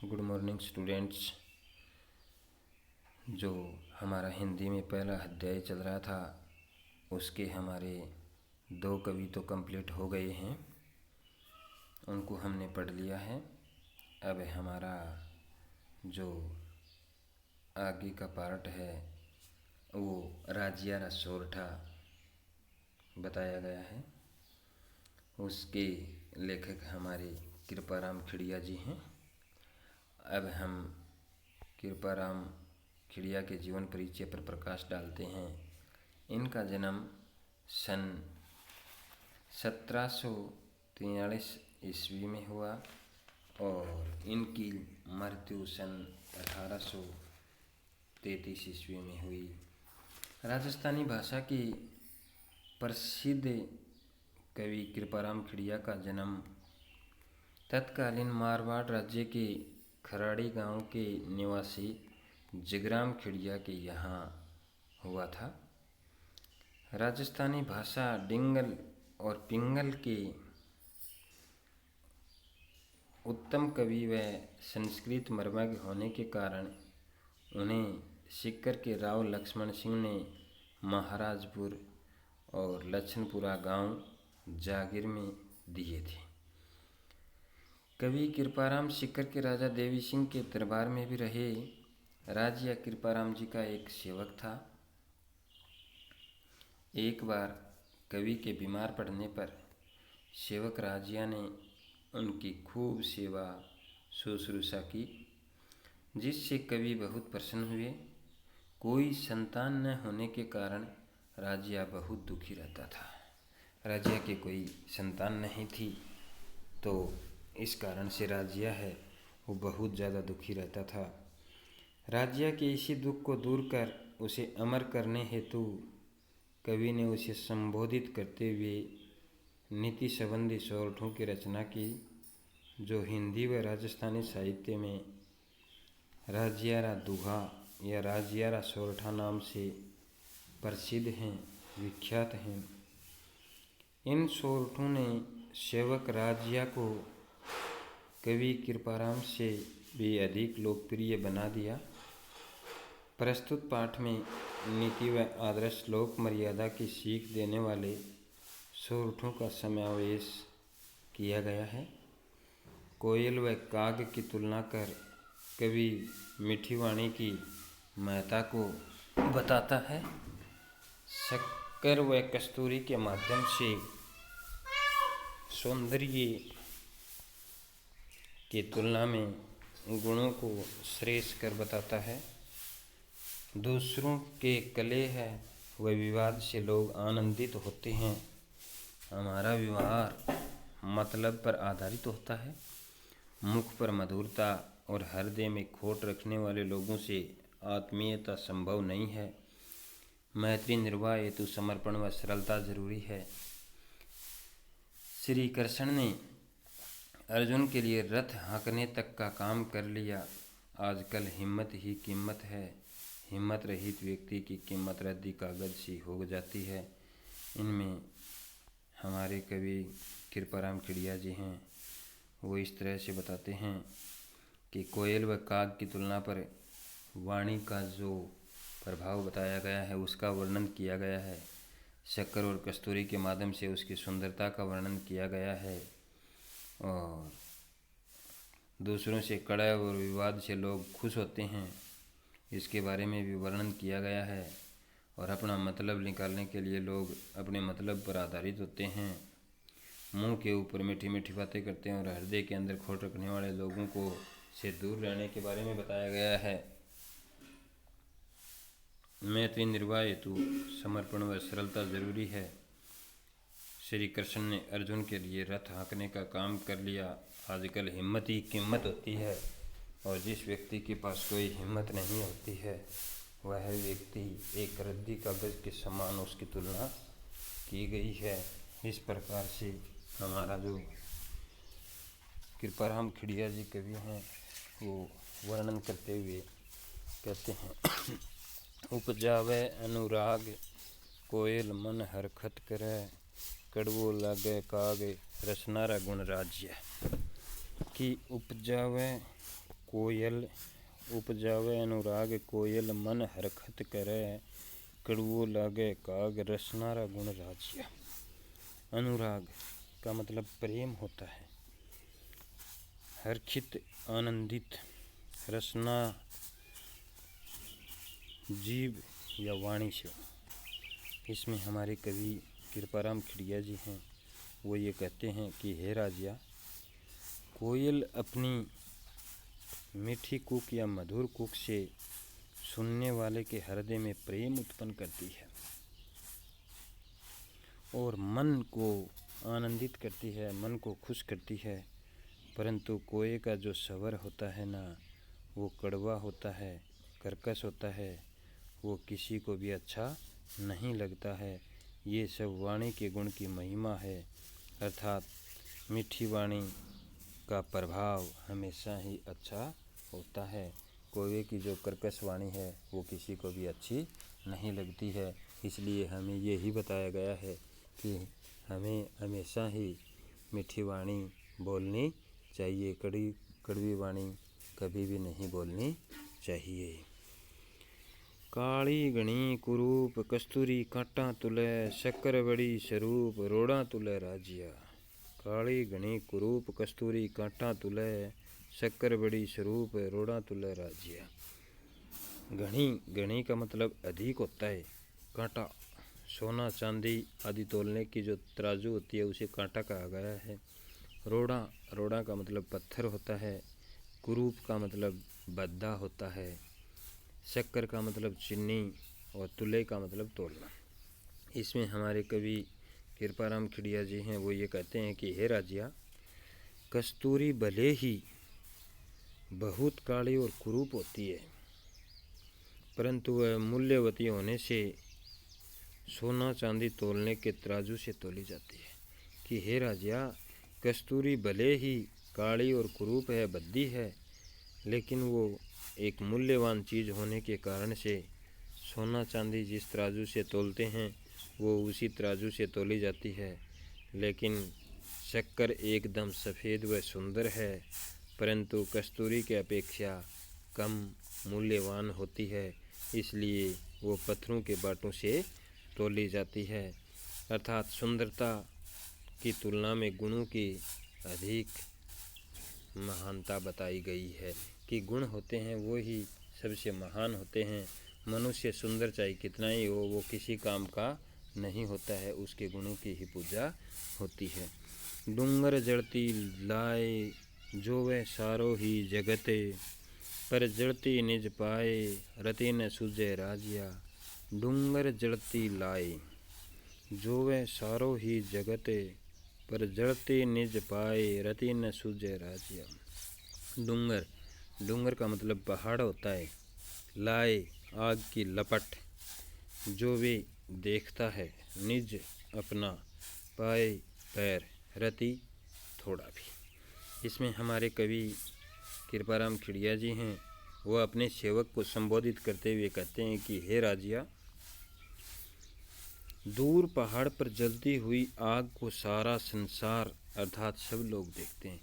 Good morning students. जो हमारा हिंदी में पहला अध्याय चल रहा था उसके हमारे 2 कवि तो कंप्लीट हो गए हैं, उनको हमने पढ़ लिया है। अब हमारा जो आगे का पार्ट है वो राजिया सोरठा बताया गया है। उसके लेखक हमारे कृपाराम खिड़िया जी हैं। अब हम कृपाराम खिड़िया के जीवन परिचय पर प्रकाश डालते हैं। इनका जन्म सन 1743 ईस्वी में हुआ और इनकी मृत्यु सन 1833 ईस्वी में हुई। राजस्थानी भाषा की प्रसिद्ध कवि कृपाराम खिड़िया का जन्म तत्कालीन मारवाड़ राज्य के खराड़ी गांव के निवासी जगराम खिड़िया के यहाँ हुआ था। राजस्थानी भाषा डिंगल और पिंगल के उत्तम कवि व संस्कृत मर्मज्ञ होने के कारण उन्हें सीकर के राव लक्ष्मण सिंह ने महाराजपुर और लछनपुरा गांव जागीर में दिए थे। कवि कृपाराम सीकर के राजा देवी सिंह के दरबार में भी रहे। राजिया कृपाराम जी का एक सेवक था। एक बार कवि के बीमार पड़ने पर सेवक राजिया ने उनकी खूब सेवा शुश्रूषा की, जिससे कवि बहुत प्रसन्न हुए। कोई संतान न होने के कारण राजिया बहुत दुखी रहता था। राजिया के कोई संतान नहीं थी, तो इस कारण से राजिया है वो बहुत ज़्यादा दुखी रहता था। राजिया के इसी दुख को दूर कर उसे अमर करने हेतु कवि ने उसे संबोधित करते हुए नीति संबंधी सोरठों की रचना की, जो हिंदी व राजस्थानी साहित्य में राजियारा दुहा या राजियारा सोरठा नाम से प्रसिद्ध हैं, विख्यात हैं। इन सोरठों ने सेवक राजिया को कवि कृपाराम से भी अधिक लोकप्रिय बना दिया। प्रस्तुत पाठ में नीति व आदर्श लोक मर्यादा की सीख देने वाले सोरठों का समावेश किया गया है। कोयल व काग की तुलना कर कवि मीठी वाणी की महत्ता को बताता है। शक्कर व कस्तूरी के माध्यम से सौंदर्य की तुलना में गुणों को श्रेष्ठ कर बताता है। दूसरों के कलह व विवाद से लोग आनंदित होते हैं। हमारा व्यवहार मतलब पर आधारित होता है। मुख पर मधुरता और हृदय में खोट रखने वाले लोगों से आत्मीयता संभव नहीं है। मैत्री निर्वाह हेतु समर्पण व सरलता जरूरी है। श्री कृष्ण ने अर्जुन के लिए रथ हाँकने तक का काम कर लिया। आजकल हिम्मत ही कीमत है। हिम्मत रहित व्यक्ति की कीमत रद्दी कागज सी हो जाती है। इनमें हमारे कवि कृपाराम खिड़िया जी हैं, वो इस तरह से बताते हैं कि कोयल व काग की तुलना पर वाणी का जो प्रभाव बताया गया है उसका वर्णन किया गया है। शक्कर और कस्तूरी के माध्यम से उसकी सुंदरता का वर्णन किया गया है और दूसरों से कड़ह और विवाद से लोग खुश होते हैं, इसके बारे में भी वर्णन किया गया है। और अपना मतलब निकालने के लिए लोग अपने मतलब पर आधारित होते हैं। मुंह के ऊपर मीठी मीठी बातें करते हैं और हृदय के अंदर खोट रखने वाले लोगों को से दूर रहने के बारे में बताया गया है। मैत्री निर्वाह हेतु समर्पण व सरलता जरूरी है। श्री कृष्ण ने अर्जुन के लिए रथ हाँकने का काम कर लिया। आजकल हिम्मत ही कीमत होती है और जिस व्यक्ति के पास कोई हिम्मत नहीं होती है वह व्यक्ति एक रद्दी कागज के समान उसकी तुलना की गई है। इस प्रकार से हमारा जो कृपाराम खिड़िया जी कवि हैं वो वर्णन करते हुए कहते हैं उपजावे अनुराग कोयल मन हरखत करे, कड़वो लागे काग रसनारा गुण राज्य। कि उपजावे कोयल उपजावे अनुराग कोयल, मन हरखत करे कड़वो लागे काग, रसनारा गुण राजिया। अनुराग का मतलब प्रेम होता है, हर्षित आनंदित, रसना जीव या वाणी से। इसमें हमारे कवि कृपाराम खिड़िया जी हैं, वो ये कहते हैं कि हे राजिया, कोयल अपनी मीठी कूक या मधुर कूक से सुनने वाले के हृदय में प्रेम उत्पन्न करती है और मन को आनंदित करती है, मन को खुश करती है। परंतु कोयल का जो स्वर होता है ना, वो कड़वा होता है, कर्कश होता है, वो किसी को भी अच्छा नहीं लगता है। ये सब वाणी के गुण की महिमा है, अर्थात मीठी वाणी का प्रभाव हमेशा ही अच्छा होता है। कोयल की जो कर्कश वाणी है वो किसी को भी अच्छी नहीं लगती है। इसलिए हमें ये ही बताया गया है कि हमें हमेशा ही मीठी वाणी बोलनी चाहिए, कड़वी वाणी कभी भी नहीं बोलनी चाहिए। काली घनी कुरूप कस्तूरी कांटा तुले, शक्कर बड़ी स्वरूप रोड़ा तुले राजिया। काली घनी कुरूप कस्तूरी कांटा तुले, शक्कर बड़ी स्वरूप रोड़ा तुले राजिया। घनी का मतलब अधिक होता है, कांटा सोना चांदी आदि तोलने की जो तराजू होती है उसे कांटा कहा गया है। रोड़ा का मतलब पत्थर होता है। कुरूप का मतलब बद्दा होता है। शक्कर का मतलब चीनी और तुले का मतलब तोलना। इसमें हमारे कवि कृपाराम खिड़िया जी हैं, वो ये कहते हैं कि हे राजिया, कस्तूरी भले ही बहुत काली और कुरूप होती है, परंतु वह मूल्यवती होने से सोना चांदी तोलने के तराजू से तोली जाती है। कि हे राजिया, कस्तूरी भले ही काली और कुरूप है, बद्दी है, लेकिन वो एक मूल्यवान चीज़ होने के कारण से सोना चांदी जिस तराजू से तोलते हैं वो उसी तराजू से तोली जाती है। लेकिन शक्कर एकदम सफ़ेद व सुंदर है, परंतु कस्तूरी के अपेक्षा कम मूल्यवान होती है, इसलिए वो पत्थरों के बाटों से तोली जाती है। अर्थात सुंदरता की तुलना में गुणों की अधिक महानता बताई गई है कि गुण होते हैं वो ही सबसे महान होते हैं। मनुष्य सुंदर चाहे कितना ही हो, वो किसी काम का नहीं होता है, उसके गुणों की ही पूजा होती है। डूंगर जड़ती लाए जोवे सारो ही जगते, पर जड़ती निज पाए रति न सूझे राजिया। डूंगर जड़ती लाए जोवे सारो ही जगते, पर जड़ती निज पाए रति न सूझे राजिया। डूंगर का मतलब पहाड़ होता है। लाए आग की लपट, जो वे देखता है, निज अपना, पाए पैर, रति थोड़ा भी। इसमें हमारे कवि कृपाराम खिड़िया जी हैं, वह अपने सेवक को संबोधित करते हुए कहते हैं कि हे राजिया, दूर पहाड़ पर जलती हुई आग को सारा संसार अर्थात सब लोग देखते हैं।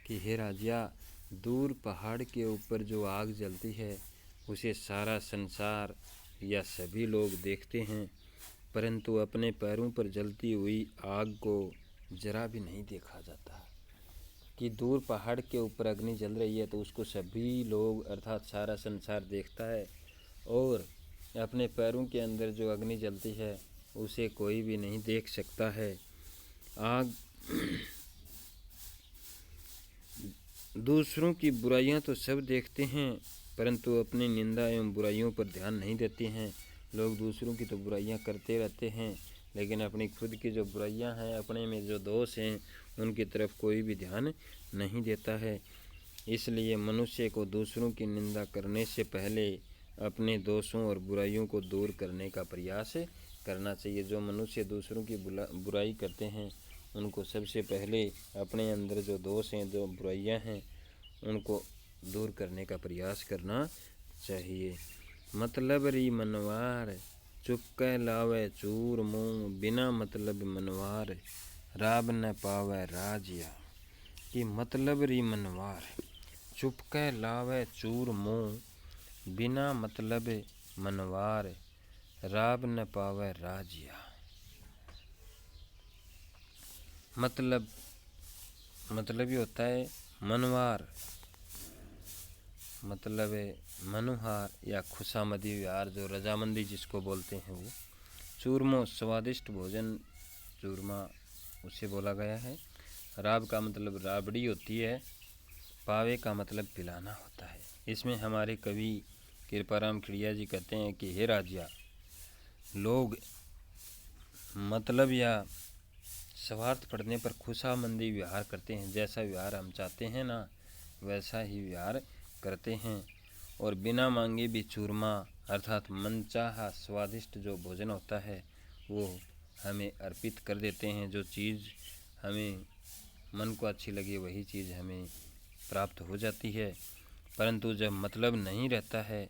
कि हे राजिया, दूर पहाड़ के ऊपर जो आग जलती है उसे सारा संसार या सभी लोग देखते हैं, परंतु अपने पैरों पर जलती हुई आग को जरा भी नहीं देखा जाता। कि दूर पहाड़ के ऊपर अग्नि जल रही है तो उसको सभी लोग अर्थात सारा संसार देखता है, और अपने पैरों के अंदर जो अग्नि जलती है उसे कोई भी नहीं देख सकता है। आग दूसरों की बुराइयां तो सब देखते हैं, परंतु अपनी निंदा एवं बुराइयों पर ध्यान नहीं देते हैं। लोग दूसरों की तो बुराइयां करते रहते हैं, लेकिन अपनी खुद की जो बुराइयां हैं, अपने में जो दोष हैं, उनकी तरफ कोई भी ध्यान नहीं देता है। इसलिए मनुष्य को दूसरों की निंदा करने से पहले अपने दोषों और बुराइयों को दूर करने का प्रयास करना चाहिए। जो मनुष्य दूसरों की बुराई करते हैं उनको सबसे पहले अपने अंदर जो दोष हैं, जो बुराइयां हैं, उनको दूर करने का प्रयास करना चाहिए। मतलब री मनवार चुपके लावे चूर मुँह, बिना मतलब मनवार राब न पावे राजिया। कि मतलब री मनवार चुपके लावे चूर मुँह, बिना मतलब मनवार, राब न पावे राजिया। मतलब ये होता है मनवार, मतलब मनुहार या खुशामदी व्यवहार, जो रजामंदी जिसको बोलते हैं वो। चूरमो स्वादिष्ट भोजन, चूरमा उसे बोला गया है। राब का मतलब राबड़ी होती है। पावे का मतलब पिलाना होता है। इसमें हमारे कवि कृपाराम खिड़िया जी कहते हैं कि हे राजिया, लोग मतलब या स्वार्थ पड़ने पर खुशामंदी व्यवहार करते हैं। जैसा व्यवहार हम चाहते हैं ना, वैसा ही व्यवहार करते हैं। और बिना मांगे भी चूरमा अर्थात मनचाहा स्वादिष्ट जो भोजन होता है वो हमें अर्पित कर देते हैं। जो चीज़ हमें मन को अच्छी लगे वही चीज़ हमें प्राप्त हो जाती है। परंतु जब मतलब नहीं रहता है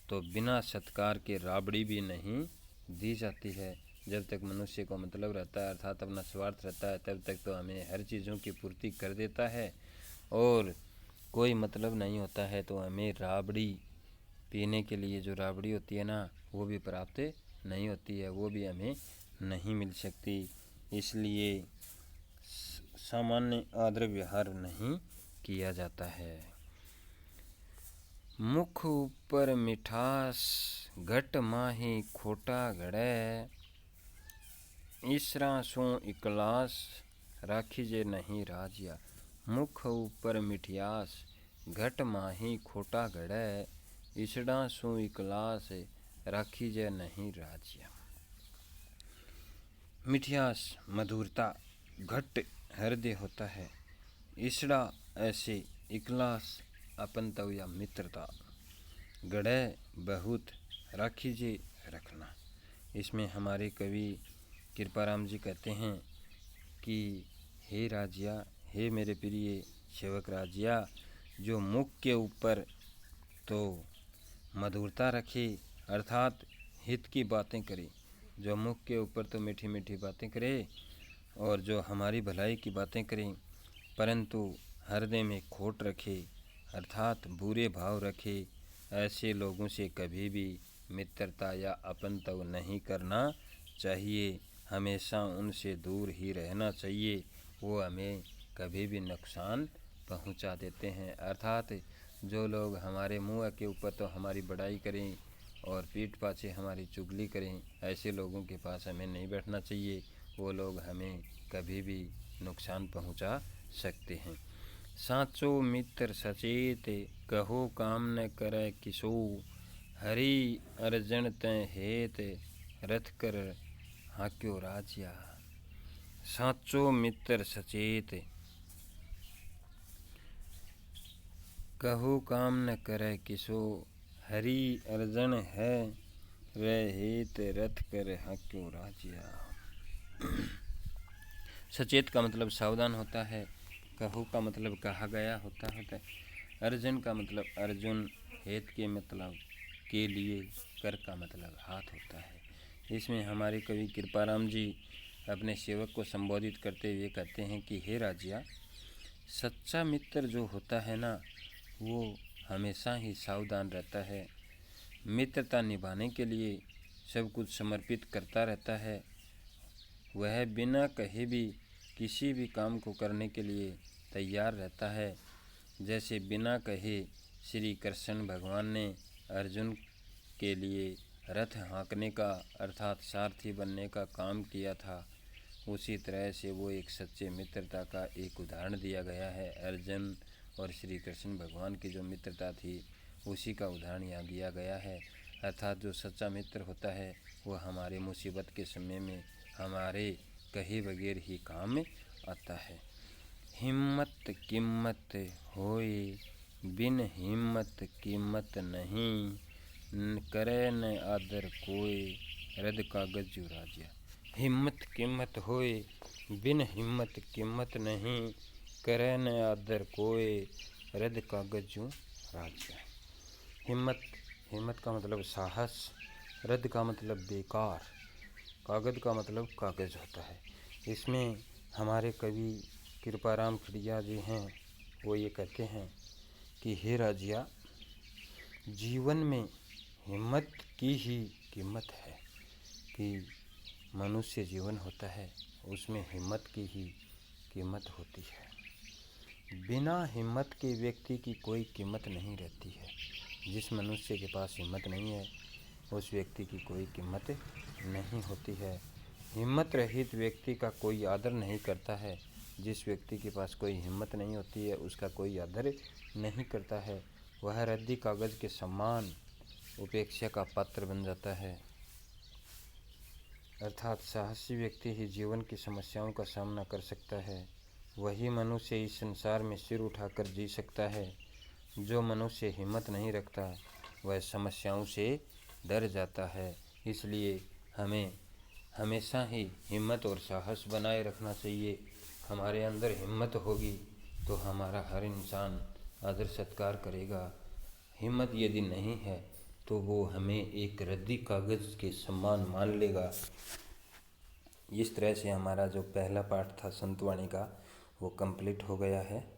तो बिना सत्कार के राबड़ी भी नहीं दी जाती है। जब तक मनुष्य को मतलब रहता है अर्थात अपना स्वार्थ रहता है, तब तक तो हमें हर चीज़ों की पूर्ति कर देता है। और कोई मतलब नहीं होता है तो हमें राबड़ी पीने के लिए, जो राबड़ी होती है ना, वो भी प्राप्त नहीं होती है, वो भी हमें नहीं मिल सकती। इसलिए सामान्य आदर व्यवहार नहीं किया जाता है। मुख ऊपर मिठास, घट माही खोटा घड़े, ईसरा सो इकलास, राखी जे नहीं राजिया। मुख ऊपर मिठियास, घट माही खोटा घड़े, ईसड़ा सो इकलास, राखी जे नहीं राजिया। मिठियास मधुरता, घट हृदय होता है, ईसड़ा ऐसे, इकलास अपनतव या मित्रता, गढ़े बहुत, राखीजे रखना। इसमें हमारे कवि कृपाराम जी कहते हैं कि हे राजिया, हे मेरे प्रिय सेवक राजिया, जो मुख के ऊपर तो मधुरता रखे अर्थात हित की बातें करे, जो मुख के ऊपर तो मीठी मीठी बातें करे और जो हमारी भलाई की बातें करें, परंतु हृदय में खोट रखे अर्थात बुरे भाव रखे, ऐसे लोगों से कभी भी मित्रता या अपनत्व नहीं करना चाहिए। हमेशा उनसे दूर ही रहना चाहिए। वो हमें कभी भी नुकसान पहुंचा देते हैं। अर्थात जो लोग हमारे मुँह के ऊपर तो हमारी बड़ाई करें और पीठ पाछे हमारी चुगली करें, ऐसे लोगों के पास हमें नहीं बैठना चाहिए। वो लोग हमें कभी भी नुकसान पहुंचा सकते हैं। साचो मित्र सचेत, कहो काम न करे किसो, हरि अर्जन तय हेत, रथ कर हाक्यो राजिया। साचो मित्र सचेत, कहो काम न करे किसो, हरि अर्जन है वह हेत, रथ कर हाक्यो राजिया। सचेत का मतलब सावधान होता है, कहो का मतलब कहा गया होता है, अर्जुन का मतलब अर्जुन, हेत के मतलब के लिए, कर का मतलब हाथ होता है। इसमें हमारे कवि कृपाराम जी अपने सेवक को संबोधित करते हुए कहते हैं कि हे राजिया, सच्चा मित्र जो होता है ना, वो हमेशा ही सावधान रहता है, मित्रता निभाने के लिए सब कुछ समर्पित करता रहता है। वह बिना कहे भी किसी भी काम को करने के लिए तैयार रहता है। जैसे बिना कहे श्री कृष्ण भगवान ने अर्जुन के लिए रथ हाँकने का अर्थात सारथी बनने का काम किया था, उसी तरह से वो एक सच्चे मित्रता का एक उदाहरण दिया गया है। अर्जुन और श्री कृष्ण भगवान की जो मित्रता थी उसी का उदाहरण यहाँ दिया गया है। अर्थात जो सच्चा मित्र होता है वो हमारे मुसीबत के समय में हमारे कहे बगैर ही काम आता है। हिम्मत कीमत होए, बिन हिम्मत कीमत नहीं, करे न आदर कोई, रद कागज जो राजिया। हिम्मत कीमत होए, बिन हिम्मत कीमत नहीं, करे न आदर कोई, रद कागज जो राजिया। हिम्मत का मतलब साहस, रद्द का मतलब बेकार, कागज का मतलब कागज होता है। इसमें हमारे कवि कृपाराम खिड़िया जी हैं, वो ये कहते हैं कि हे राजिया, जीवन में हिम्मत की ही कीमत है। कि मनुष्य जीवन होता है उसमें हिम्मत की ही कीमत होती है। बिना हिम्मत के व्यक्ति की कोई कीमत नहीं रहती है। जिस मनुष्य के पास हिम्मत नहीं है उस व्यक्ति की कोई कीमत नहीं होती है। हिम्मत रहित व्यक्ति का कोई आदर नहीं करता है। जिस व्यक्ति के पास कोई हिम्मत नहीं होती है उसका कोई आदर नहीं करता है। वह रद्दी कागज़ के समान उपेक्षा का पात्र बन जाता है। अर्थात साहसी व्यक्ति ही जीवन की समस्याओं का सामना कर सकता है। वही मनुष्य इस संसार में सिर उठाकर जी सकता है। जो मनुष्य हिम्मत नहीं रखता वह समस्याओं से डर जाता है। इसलिए हमें हमेशा ही हिम्मत और साहस बनाए रखना चाहिए। हमारे अंदर हिम्मत होगी तो हमारा हर इंसान आदर सत्कार करेगा। हिम्मत यदि नहीं है तो वो हमें एक रद्दी कागज़ के समान मान लेगा। इस तरह से हमारा जो पहला पाठ था संतवाणी का वो कंप्लीट हो गया है।